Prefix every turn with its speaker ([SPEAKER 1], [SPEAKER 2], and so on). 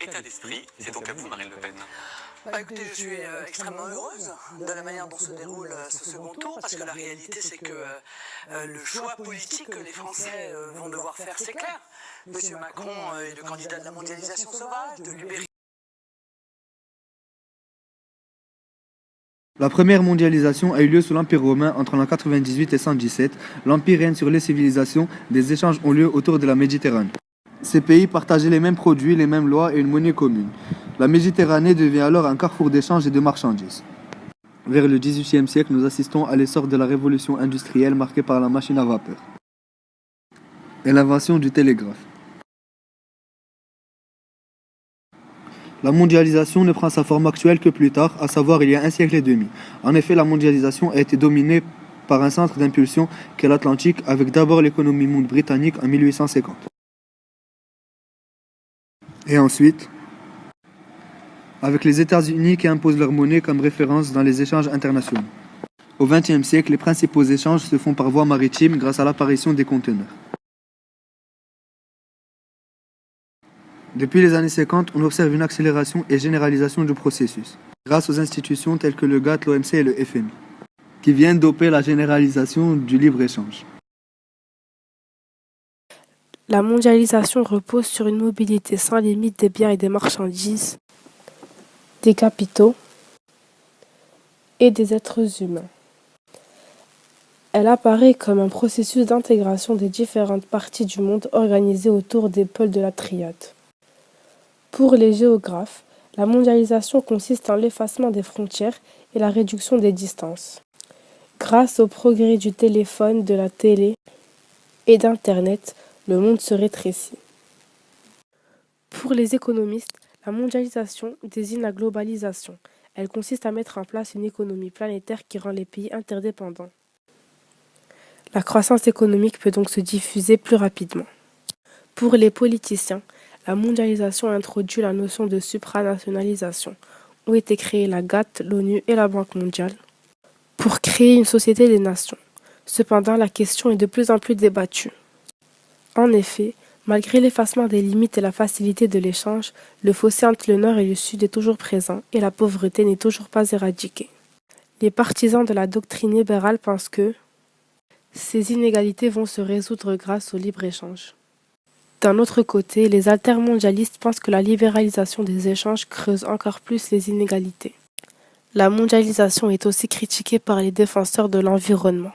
[SPEAKER 1] état d'esprit? C'est donc à vous, Marine Le Pen.
[SPEAKER 2] Écoutez, je suis extrêmement heureuse de la manière dont se déroule ce second tour, parce que la réalité, c'est que le choix politique que les Français vont devoir faire, c'est clair. Monsieur Macron est le candidat de la mondialisation sauvage, de l'ubérisation.
[SPEAKER 3] La première mondialisation a eu lieu sous l'Empire romain entre l'an 98 et 117. L'Empire règne sur les civilisations, des échanges ont lieu autour de la Méditerranée. Ces pays partageaient les mêmes produits, les mêmes lois et une monnaie commune. La Méditerranée devient alors un carrefour d'échanges et de marchandises. Vers le XVIIIe siècle, nous assistons à l'essor de la révolution industrielle marquée par la machine à vapeur et l'invention du télégraphe. La mondialisation ne prend sa forme actuelle que plus tard, à savoir il y a un siècle et demi. En effet, la mondialisation a été dominée par un centre d'impulsion qu'est l'Atlantique, avec d'abord l'économie monde britannique en 1850. Et ensuite, avec les États-Unis qui imposent leur monnaie comme référence dans les échanges internationaux. Au XXe siècle, les principaux échanges se font par voie maritime grâce à l'apparition des conteneurs. Depuis les années 50, on observe une accélération et généralisation du processus, grâce aux institutions telles que le GATT, l'OMC et le FMI, qui viennent doper la généralisation du libre-échange.
[SPEAKER 4] La mondialisation repose sur une mobilité sans limite des biens et des marchandises, des capitaux et des êtres humains. Elle apparaît comme un processus d'intégration des différentes parties du monde organisé autour des pôles de la triade. Pour les géographes, la mondialisation consiste en l'effacement des frontières et la réduction des distances. Grâce au progrès du téléphone, de la télé et d'Internet, le monde se rétrécit. Pour les économistes, la mondialisation désigne la globalisation. Elle consiste à mettre en place une économie planétaire qui rend les pays interdépendants. La croissance économique peut donc se diffuser plus rapidement. Pour les politiciens, la mondialisation introduit la notion de supranationalisation, où étaient créées la GATT, l'ONU et la Banque mondiale, pour créer une société des nations. Cependant, la question est de plus en plus débattue. En effet, malgré l'effacement des limites et la facilité de l'échange, le fossé entre le Nord et le Sud est toujours présent et la pauvreté n'est toujours pas éradiquée. Les partisans de la doctrine libérale pensent que ces inégalités vont se résoudre grâce au libre-échange. D'un autre côté, les altermondialistes pensent que la libéralisation des échanges creuse encore plus les inégalités. La mondialisation est aussi critiquée par les défenseurs de l'environnement.